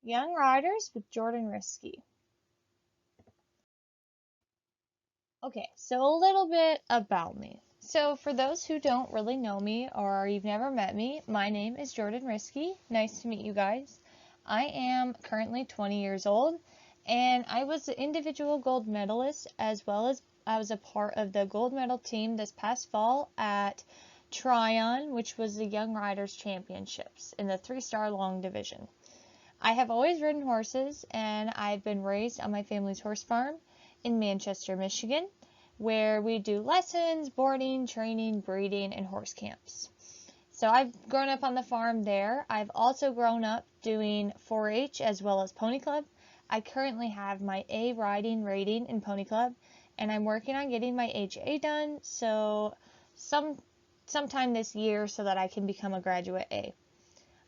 Young Riders with Jordan Risky. Okay, so a little bit about me. So for those who don't really know me or you've never met me, my name is Jordan Risky. Nice to meet you guys. I am currently 20 years old and I was the individual gold medalist as well as I was a part of the gold medal team this past fall at Tryon, which was the Young Riders Championships in the 3-star long division. I have always ridden horses and I've been raised on my family's horse farm in Manchester, Michigan, where we do lessons, boarding, training, breeding, and horse camps. So I've grown up on the farm there. I've also grown up doing 4-H as well as Pony Club. I currently have my A riding rating in Pony Club, and I'm working on getting my HA done sometime this year so that I can become a graduate A.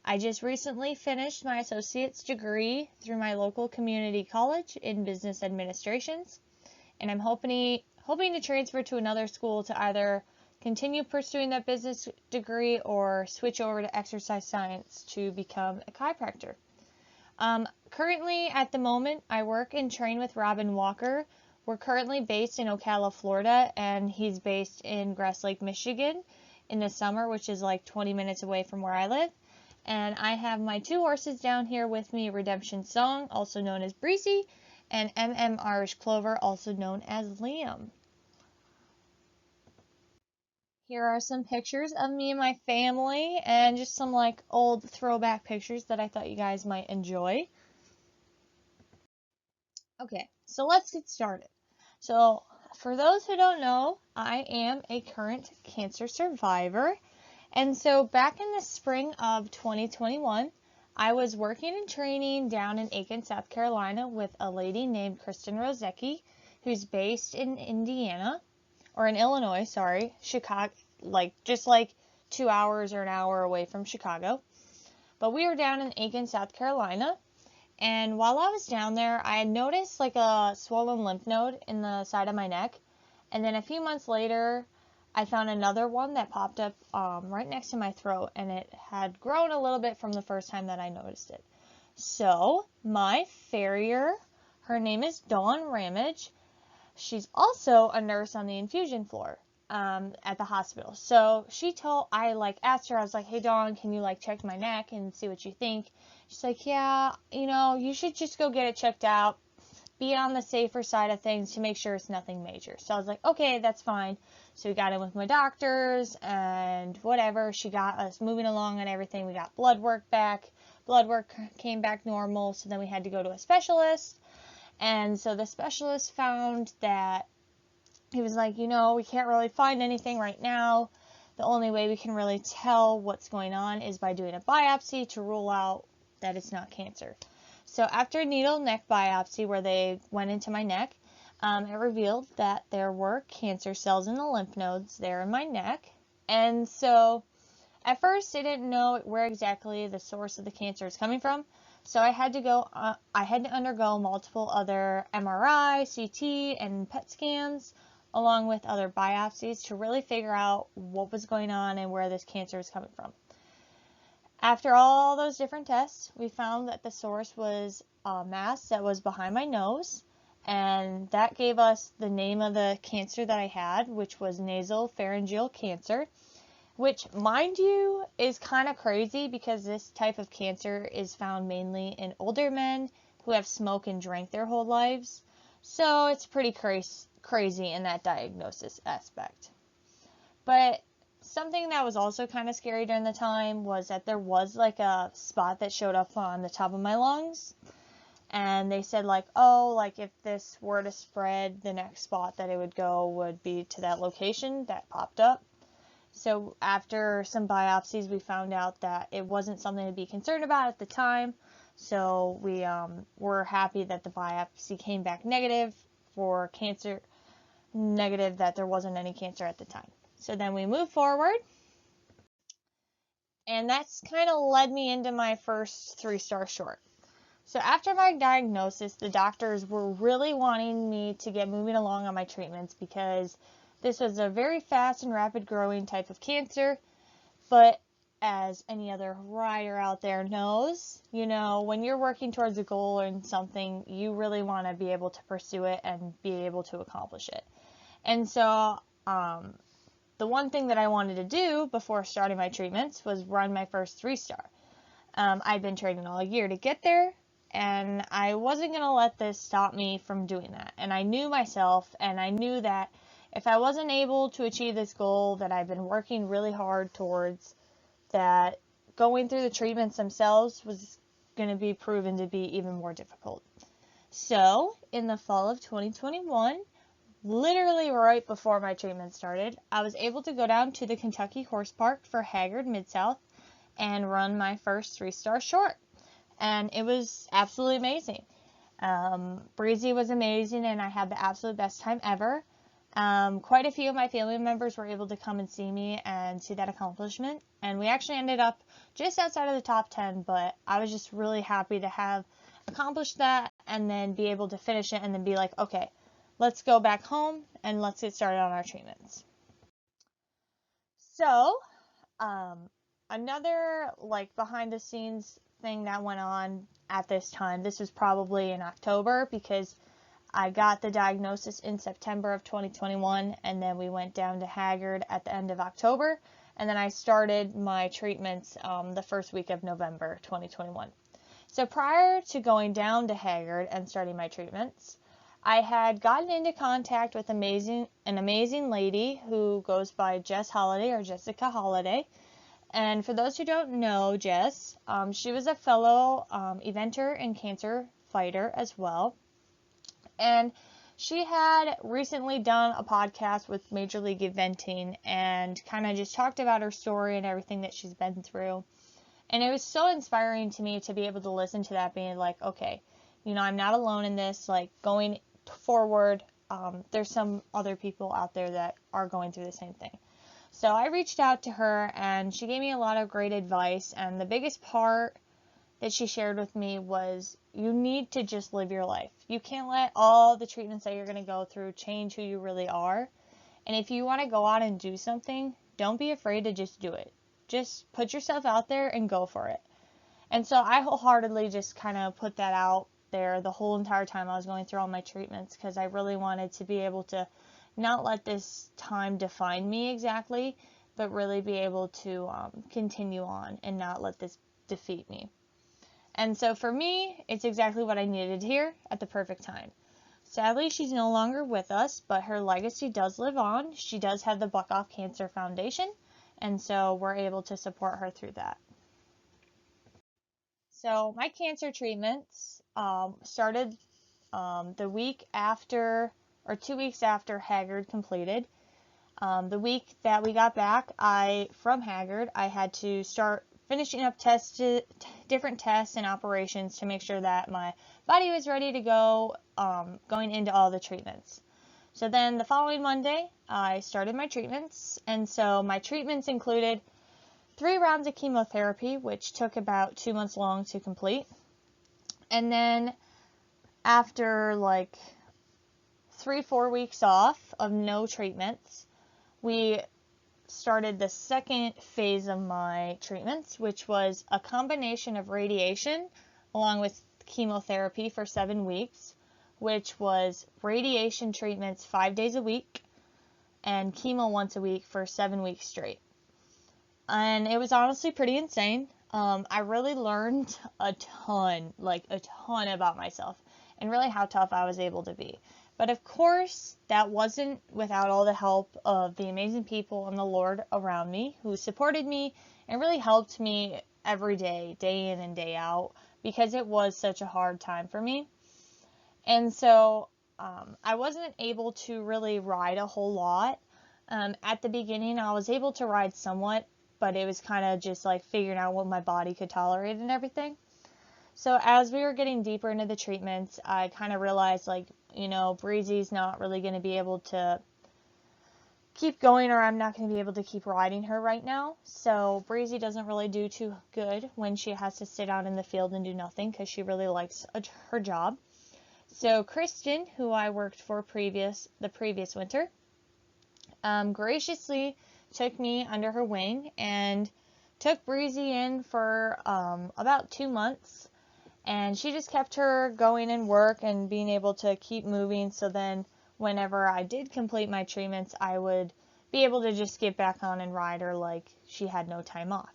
I just recently finished my associate's degree through my local community college in business administrations, and I'm hoping to transfer to another school to either continue pursuing that business degree or switch over to exercise science to become a chiropractor. Currently, at the moment, I work and train with Robin Walker. We're currently based in Ocala, Florida, and he's based in Grass Lake, Michigan in the summer, which is like 20 minutes away from where I live. And I have my 2 horses down here with me, Redemption Song, also known as Breezy, and MM Irish Clover, also known as Liam. Here are some pictures of me and my family, and just some like old throwback pictures that I thought you guys might enjoy. Okay, so let's get started. So, for those who don't know, I am a current cancer survivor. And so back in the spring of 2021, I was working and training down in Aiken, South Carolina with a lady named Kristen Rozecki, who's based in Illinois, Chicago, just 2 hours or an hour away from Chicago. But we were down in Aiken, South Carolina, and while I was down there, I had noticed like a swollen lymph node in the side of my neck, and then a few months later, I found another one that popped up right next to my throat, and it had grown a little bit from the first time that I noticed it. So my farrier, her name is Dawn Ramage. She's also a nurse on the infusion floor at the hospital. So I asked her, I was like, hey Dawn, can you check my neck and see what you think? She's like, yeah, you should just go get it checked out. Be on the safer side of things to make sure it's nothing major. So I was like, okay, that's fine. So we got in with my doctors and whatever. She got us moving along and everything. We got blood work back. Blood work came back normal. So then we had to go to a specialist. And so the specialist found that he was like, we can't really find anything right now. The only way we can really tell what's going on is by doing a biopsy to rule out that it's not cancer. So after a needle neck biopsy where they went into my neck, it revealed that there were cancer cells in the lymph nodes there in my neck. And so at first they didn't know where exactly the source of the cancer is coming from. So I had to undergo multiple other MRI, CT, and PET scans along with other biopsies to really figure out what was going on and where this cancer is coming from. After all those different tests, we found that the source was a mass that was behind my nose, and that gave us the name of the cancer that I had, which was nasopharyngeal cancer, which, mind you, is kind of crazy because this type of cancer is found mainly in older men who have smoked and drank their whole lives. So it's pretty crazy in that diagnosis aspect. But something that was also kind of scary during the time was that there was a spot that showed up on the top of my lungs, and they said if this were to spread, the next spot that it would go would be to that location that popped up. So after some biopsies, we found out that it wasn't something to be concerned about at the time. So we were happy that the biopsy came back negative for cancer, negative that there wasn't any cancer at the time. So then we moved forward, and that's kind of led me into my first 3-star short. So after my diagnosis, the doctors were really wanting me to get moving along on my treatments because this was a very fast and rapid growing type of cancer, but as any other rider out there knows, when you're working towards a goal and something, you really want to be able to pursue it and be able to accomplish it. And so, the one thing that I wanted to do before starting my treatments was run my first 3-star. I'd been training all year to get there, and I wasn't going to let this stop me from doing that. And I knew myself, and I knew that if I wasn't able to achieve this goal that I've been working really hard towards, that going through the treatments themselves was going to be proven to be even more difficult. So, in the fall of 2021, literally right before my treatment started, I was able to go down to the Kentucky Horse Park for Haggard Mid-South and run my first 3-star short. And it was absolutely amazing. Breezy was amazing, and I had the absolute best time ever. Quite a few of my family members were able to come and see me and see that accomplishment. And we actually ended up just outside of the top 10, but I was just really happy to have accomplished that and then be able to finish it and then be like, okay, let's go back home and let's get started on our treatments. So, another behind the scenes thing that went on at this time, this was probably in October because I got the diagnosis in September of 2021, and then we went down to Haggard at the end of October, and then I started my treatments the first week of November 2021. So prior to going down to Haggard and starting my treatments, I had gotten into contact with an amazing lady who goes by Jess Holiday or Jessica Holiday. And for those who don't know Jess, she was a fellow eventer and cancer fighter as well. And she had recently done a podcast with Major League Eventing and kind of just talked about her story and everything that she's been through. And it was so inspiring to me to be able to listen to that, being like, okay, I'm not alone in this. Like, going forward, there's some other people out there that are going through the same thing. So I reached out to her, and she gave me a lot of great advice. And the biggest part that she shared with me was, you need to just live your life. You can't let all the treatments that you're going to go through change who you really are. And if you want to go out and do something, don't be afraid to just do it. Just put yourself out there and go for it. And so I wholeheartedly just kind of put that out there the whole entire time I was going through all my treatments, because I really wanted to be able to not let this time define me exactly, but really be able to continue on and not let this defeat me. And so for me, it's exactly what I needed here at the perfect time. Sadly, she's no longer with us, but her legacy does live on. She does have the Buck Off Cancer Foundation, and so we're able to support her through that. So my cancer treatments started the week after, or 2 weeks after Haggard completed. The week that we got back from Haggard, I had to start finishing up different tests and operations to make sure that my body was ready to go going into all the treatments. So then the following Monday, I started my treatments, and so my treatments included 3 rounds of chemotherapy, which took about 2 months long to complete. And then after 3-4 weeks off of no treatments, we started the second phase of my treatments, which was a combination of radiation along with chemotherapy for 7 weeks, which was radiation treatments 5 days a week and chemo once a week for 7 weeks straight. And it was honestly pretty insane. I really learned a ton about myself and really how tough I was able to be. But of course, that wasn't without all the help of the amazing people and the Lord around me who supported me and really helped me every day, day in and day out, because it was such a hard time for me. And so I wasn't able to really ride a whole lot. At the beginning, I was able to ride somewhat, but it was kind of just figuring out what my body could tolerate and everything. So as we were getting deeper into the treatments, I kind of realized Breezy's not really going to be able to keep going, or I'm not going to be able to keep riding her right now. So Breezy doesn't really do too good when she has to sit out in the field and do nothing, because she really likes her job. So Kristen, who I worked for the previous winter, graciously took me under her wing and took Breezy in for about 2 months, and she just kept her going in work and being able to keep moving, so then whenever I did complete my treatments, I would be able to just get back on and ride her like she had no time off.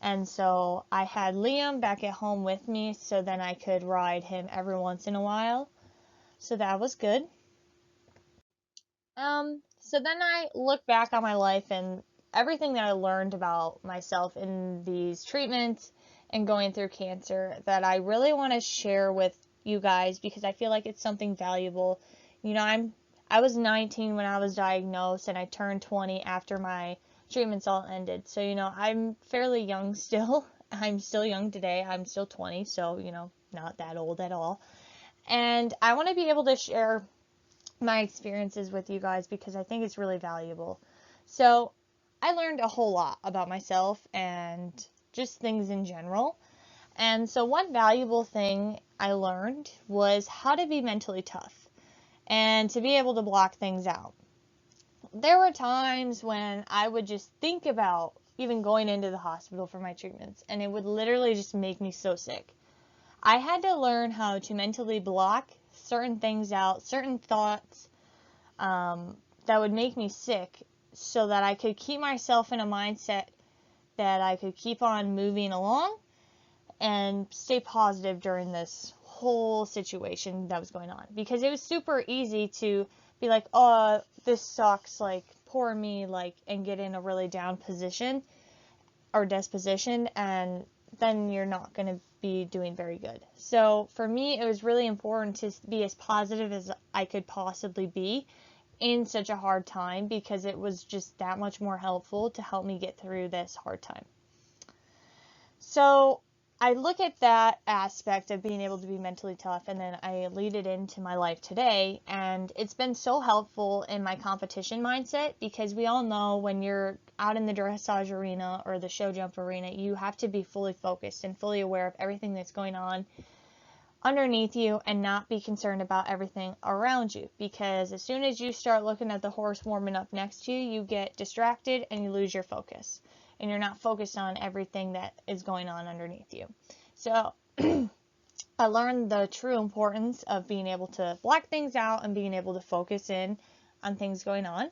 And so I had Liam back at home with me, so then I could ride him every once in a while. So that was good. So then I look back on my life and everything that I learned about myself in these treatments and going through cancer that I really want to share with you guys because I feel like it's something valuable. You know, I was 19 when I was diagnosed and I turned 20 after my treatments all ended. So, you know, I'm fairly young still. I'm still young today. I'm still 20, so, you know, not that old at all. And I want to be able to share my experiences with you guys because I think it's really valuable. So, I learned a whole lot about myself and just things in general. And so, one valuable thing I learned was how to be mentally tough and to be able to block things out. There were times when I would just think about even going into the hospital for my treatments, and it would literally just make me so sick. I had to learn how to mentally block certain things out, certain thoughts that would make me sick, so that I could keep myself in a mindset that I could keep on moving along and stay positive during this whole situation that was going on. Because it was super easy to be like, oh, this sucks, like, poor me, like, and get in a really down position or disposition, and then you're not going to be doing very good. So for me, it was really important to be as positive as I could possibly be in such a hard time because it was just that much more helpful to help me get through this hard time. So I look at that aspect of being able to be mentally tough and then I lead it into my life today, and it's been so helpful in my competition mindset because we all know when you're out in the dressage arena or the show jump arena, you have to be fully focused and fully aware of everything that's going on underneath you and not be concerned about everything around you, because as soon as you start looking at the horse warming up next to you, you get distracted and you lose your focus and you're not focused on everything that is going on underneath you. So I learned the true importance of being able to block things out and being able to focus in on things going on.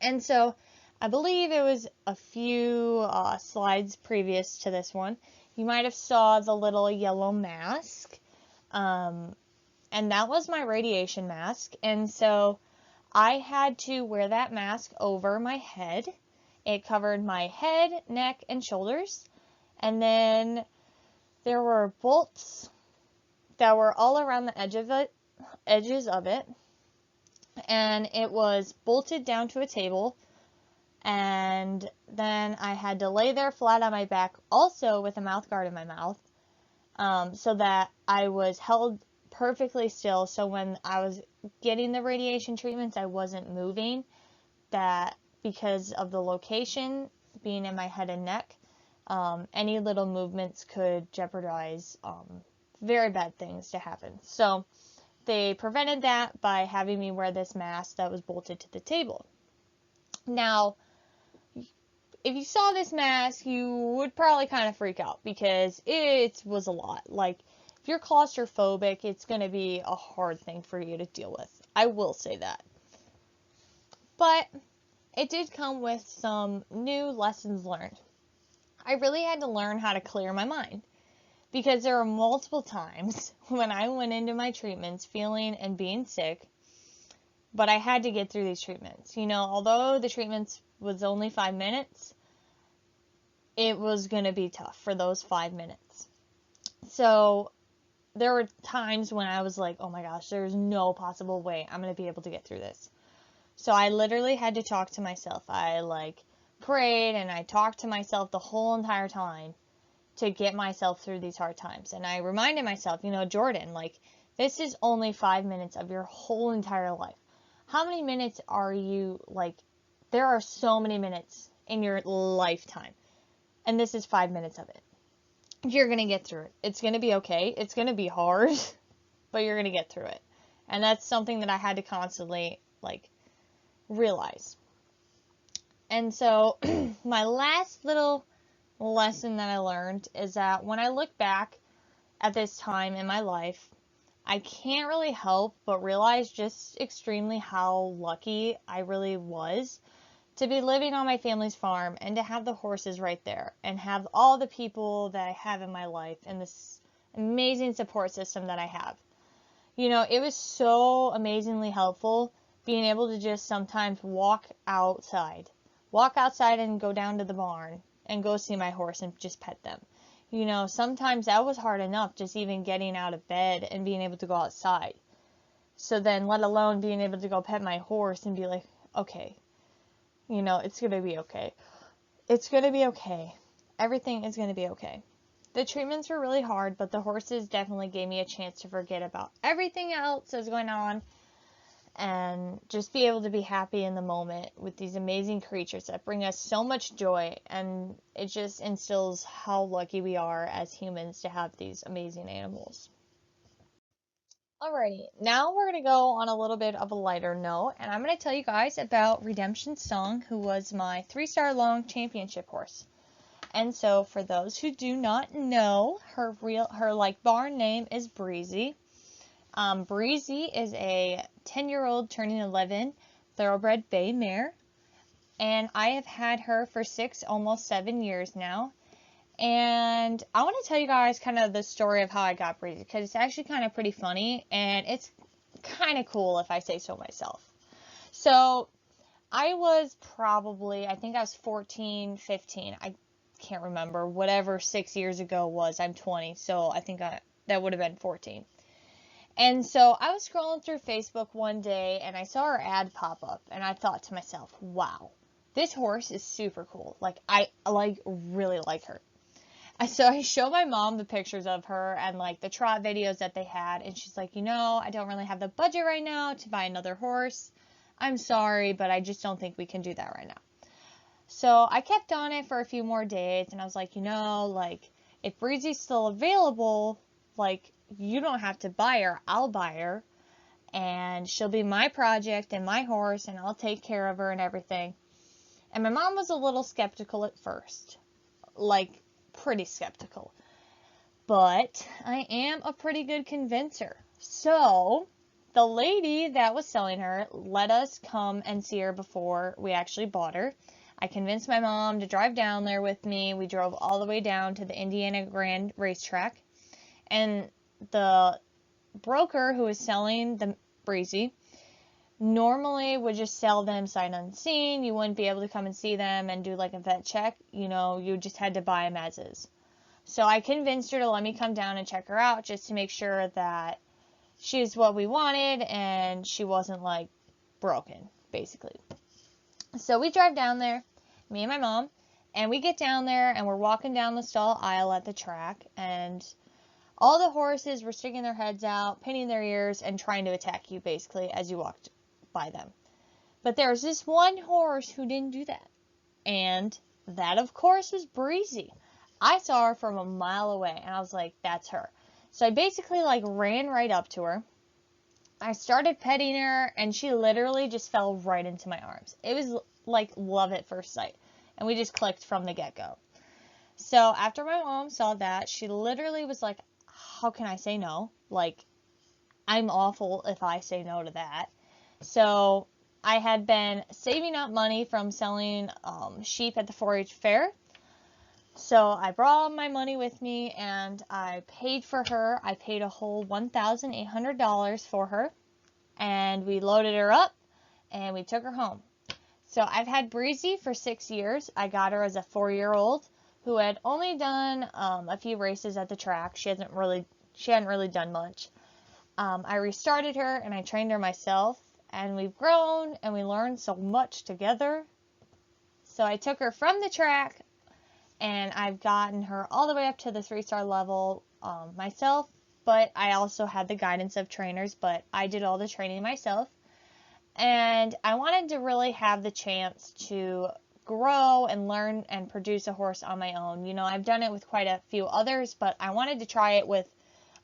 And so I believe it was a few slides previous to this one. You might have saw the little yellow mask. And that was my radiation mask. And so I had to wear that mask over my head. It covered my head, neck, and shoulders. And then there were bolts that were all around the edges of it. And it was bolted down to a table. And then I had to lay there flat on my back, also with a mouth guard in my mouth, so that I was held perfectly still. So when I was getting the radiation treatments, I wasn't moving. That because of the location being in my head and neck, any little movements could jeopardize very bad things to happen. So they prevented that by having me wear this mask that was bolted to the table. Now, if you saw this mask, you would probably kind of freak out because it was a lot. Like, if you're claustrophobic, it's going to be a hard thing for you to deal with. I will say that. But it did come with some new lessons learned. I really had to learn how to clear my mind because there were multiple times when I went into my treatments feeling and being sick, but I had to get through these treatments. You know, although the treatments was only 5 minutes, it was going to be tough for those 5 minutes. So there were times when I was like, oh my gosh, there's no possible way I'm going to be able to get through this. So I literally had to talk to myself. I prayed and I talked to myself the whole entire time to get myself through these hard times. And I reminded myself, you know, Jordan, this is only 5 minutes of your whole entire life. How many minutes are you, there are so many minutes in your lifetime. And this is 5 minutes of it. You're going to get through it. It's going to be okay. It's going to be hard, but you're going to get through it. And that's something that I had to constantly, realize. And so my last little lesson that I learned is that when I look back at this time in my life, I can't really help but realize just extremely how lucky I really was to be living on my family's farm and to have the horses right there and have all the people that I have in my life and this amazing support system that I have. You know, it was so amazingly helpful being able to just sometimes walk outside and go down to the barn and go see my horse and just pet them. You know, sometimes that was hard enough just even getting out of bed and being able to go outside. So then, let alone being able to go pet my horse and be like, okay, you know, it's going to be okay. It's going to be okay. Everything is going to be okay. The treatments were really hard, but the horses definitely gave me a chance to forget about everything else that's going on and just be able to be happy in the moment with these amazing creatures that bring us so much joy. And it just instills how lucky we are as humans to have these amazing animals. Alrighty, now we're going to go on a little bit of a lighter note, and I'm going to tell you guys about Redemption Song, who was my 3-star long championship horse. And so, for those who do not know, her barn name is Breezy. Breezy is a 10-year-old turning 11 thoroughbred bay mare, and I have had her for 6, almost 7 years now. And I want to tell you guys kind of the story of how I got Breezy, because it's actually kind of pretty funny, and it's kind of cool if I say so myself. So, I was probably, I think I was 14, 15. I can't remember. Whatever 6 years ago was, I'm 20, so I think that would have been 14. And so I was scrolling through Facebook one day, and I saw her ad pop up, and I thought to myself, wow, this horse is super cool. Like, I really like her. So I showed my mom the pictures of her and like the trot videos that they had, and she's like, you know, I don't really have the budget right now to buy another horse. I'm sorry, but I just don't think we can do that right now. So I kept on it for a few more days, and I was like, you know, like, if Breezy's still available, like, you don't have to buy her, I'll buy her, and she'll be my project and my horse, and I'll take care of her and everything. And my mom was a little skeptical at first, like, pretty skeptical. But I am a pretty good convincer. So, the lady that was selling her let us come and see her before we actually bought her. I convinced my mom to drive down there with me. We drove all the way down to the Indiana Grand Racetrack. And the broker who was selling the Breezy normally would just sell them sight unseen. You wouldn't be able to come and see them and do like a vet check. You know, you just had to buy them as is. So I convinced her to let me come down and check her out just to make sure that she's what we wanted and she wasn't like broken, basically. So we drive down there, me and my mom, and we get down there and we're walking down the stall aisle at the track, and all the horses were sticking their heads out, pinning their ears, and trying to attack you basically as you walked by them. But there was this one horse who didn't do that, and that of course was Breezy. I saw her from a mile away, and I was like, that's her. So I basically like ran right up to her. I started petting her, and she literally just fell right into my arms. It was like love at first sight, and we just clicked from the get-go. So after my mom saw that, she literally was like, how can I say no? Like, I'm awful if I say no to that. So I had been saving up money from selling sheep at the 4-H fair. So I brought my money with me, and I paid for her. I paid a whole $1,800 for her, and we loaded her up, and we took her home. So I've had Breezy for 6 years. I got her as a 4-year-old who had only done a few races at the track. She hadn't really done much. I restarted her, and I trained her myself, and we've grown, and we learned so much together. So I took her from the track, and I've gotten her all the way up to the 3-star level myself, but I also had the guidance of trainers, but I did all the training myself. And I wanted to really have the chance to grow and learn and produce a horse on my own. You know, I've done it with quite a few others, but I wanted to try it with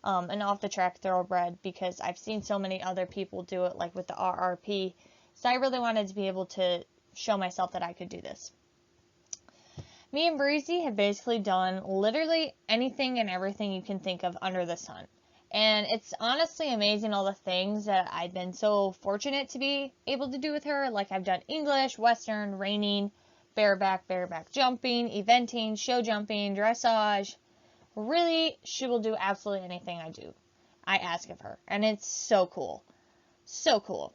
an off-the-track thoroughbred because I've seen so many other people do it, like with the RRP. So I really wanted to be able to show myself that I could do this. Me and Breezy have basically done literally anything and everything you can think of under the sun. And it's honestly amazing all the things that I've been so fortunate to be able to do with her. Like I've done English, Western, reining, bareback jumping, eventing, show jumping, dressage. Really, she will do absolutely anything I ask of her. And it's so cool. So cool.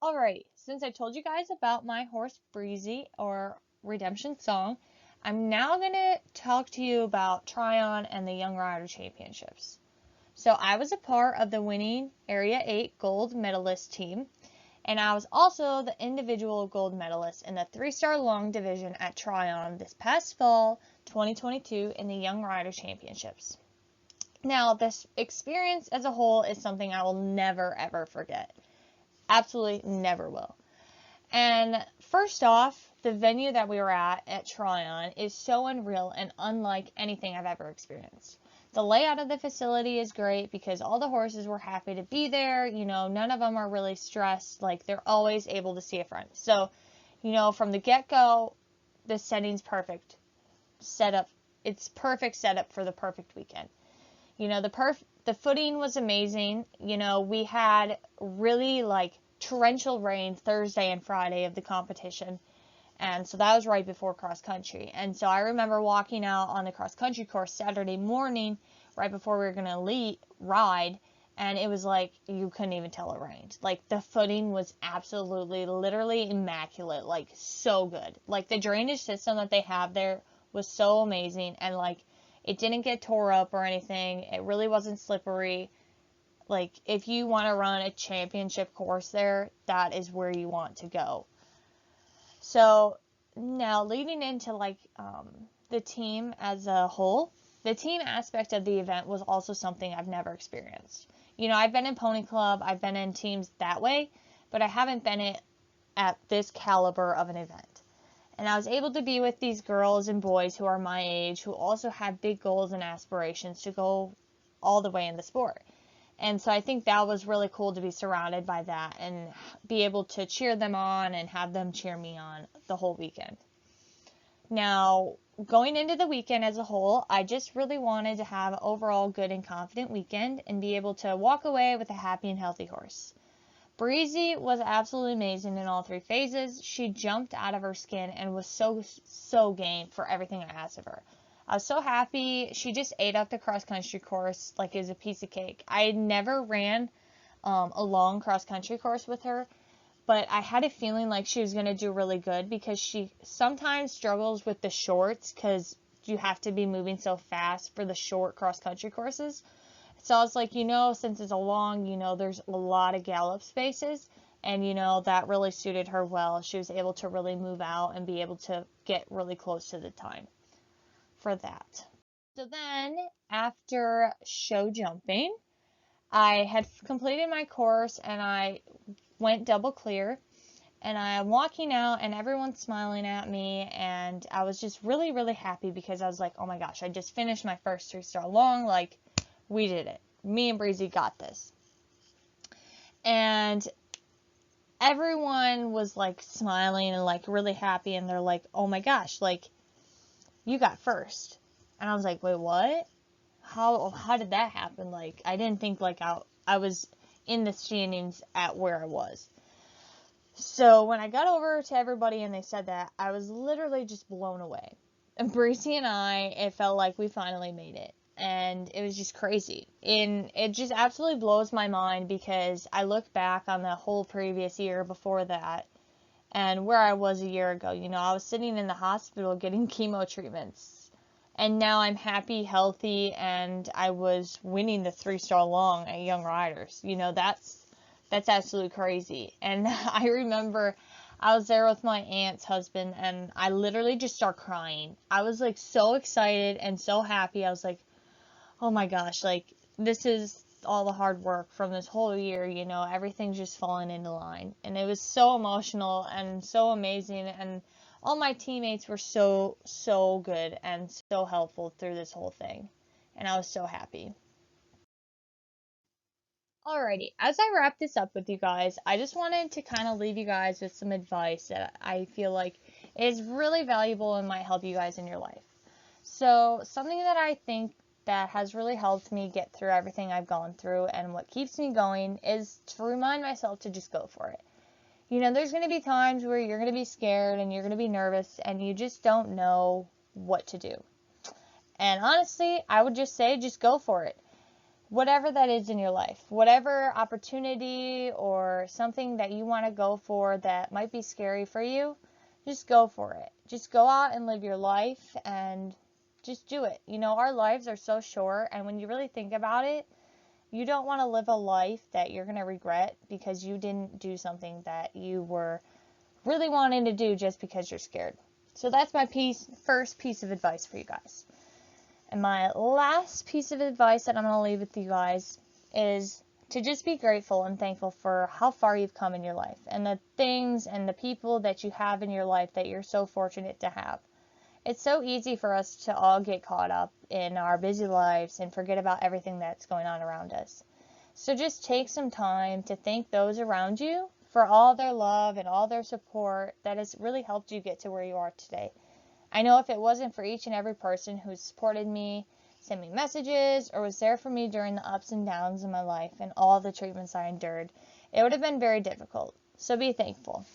Alright, since I told you guys about my horse Breezy or Redemption Song, I'm now going to talk to you about Tryon and the Young Rider Championships. So I was a part of the winning Area 8 gold medalist team, and I was also the individual gold medalist in the 3-star long division at Tryon this past fall, 2022, in the Young Rider Championships. Now, this experience as a whole is something I will never ever forget. Absolutely never will. And first off, the venue that we were at Tryon, is so unreal and unlike anything I've ever experienced. The layout of the facility is great because all the horses were happy to be there. You know, none of them are really stressed. Like, they're always able to see a friend. So, you know, from the get-go, the setting's perfect. Setup. It's perfect setup for the perfect weekend. You know, the footing was amazing. You know, we had really like torrential rain Thursday and Friday of the competition. And so that was right before cross country. And so I remember walking out on the cross country course Saturday morning right before we were going to ride. And it was like you couldn't even tell it rained. Like the footing was absolutely, literally immaculate. Like so good. Like the drainage system that they have there was so amazing. And like it didn't get tore up or anything. It really wasn't slippery. Like, if you want to run a championship course there, that is where you want to go. So, now leading into, like, the team as a whole, the team aspect of the event was also something I've never experienced. You know, I've been in Pony Club, I've been in teams that way, but I haven't been at this caliber of an event. And I was able to be with these girls and boys who are my age, who also have big goals and aspirations to go all the way in the sport. And so I think that was really cool to be surrounded by that and be able to cheer them on and have them cheer me on the whole weekend. Now, going into the weekend as a whole, I just really wanted to have an overall good and confident weekend and be able to walk away with a happy and healthy horse. Breezy was absolutely amazing in all 3 phases. She jumped out of her skin and was so game for everything I asked of her. I was so happy. She just ate up the cross-country course like it was a piece of cake. I had never ran a long cross-country course with her, but I had a feeling like she was going to do really good because she sometimes struggles with the shorts because you have to be moving so fast for the short cross-country courses. So I was like, you know, since it's a long, you know, there's a lot of gallop spaces, and, you know, that really suited her well. She was able to really move out and be able to get really close to the time for that. So then, after show jumping, I had completed my course, and I went double clear, and I'm walking out, and everyone's smiling at me, and I was just really, really happy because I was like, oh my gosh, I just finished my first 3-star long, like, we did it. Me and Breezy got this. And everyone was like smiling and like really happy, and they're like, oh my gosh, like you got first. And I was like, wait, what? How did that happen? Like I didn't think like I was in the standings at where I was. So when I got over to everybody and they said that, I was literally just blown away. And Breezy and I, it felt like we finally made it. And it was just crazy. And it just absolutely blows my mind because I look back on the whole previous year before that and where I was a year ago. You know, I was sitting in the hospital getting chemo treatments. And now I'm happy, healthy, and I was winning the 3-star long at Young Riders. You know, that's absolutely crazy. And I remember I was there with my aunt's husband, and I literally just started crying. I was like so excited and so happy. I was like, oh my gosh, like this is all the hard work from this whole year, you know, everything's just falling into line. And it was so emotional and so amazing, and all my teammates were so good and so helpful through this whole thing. And I was so happy. Alrighty, as I wrap this up with you guys, I just wanted to kind of leave you guys with some advice that I feel like is really valuable and might help you guys in your life. So, something that I think that has really helped me get through everything I've gone through and what keeps me going is to remind myself to just go for it. You know, there's going to be times where you're going to be scared and you're going to be nervous and you just don't know what to do. And honestly, I would just say just go for it. Whatever that is in your life, whatever opportunity or something that you want to go for that might be scary for you, just go for it. Just go out and live your life and just do it. You know, our lives are so short, and when you really think about it, you don't want to live a life that you're going to regret because you didn't do something that you were really wanting to do just because you're scared. So that's my first piece of advice for you guys. And my last piece of advice that I'm going to leave with you guys is to just be grateful and thankful for how far you've come in your life and the things and the people that you have in your life that you're so fortunate to have. It's so easy for us to all get caught up in our busy lives and forget about everything that's going on around us. So just take some time to thank those around you for all their love and all their support that has really helped you get to where you are today. I know if it wasn't for each and every person who supported me, sent me messages, or was there for me during the ups and downs in my life and all the treatments I endured, it would have been very difficult. So be thankful.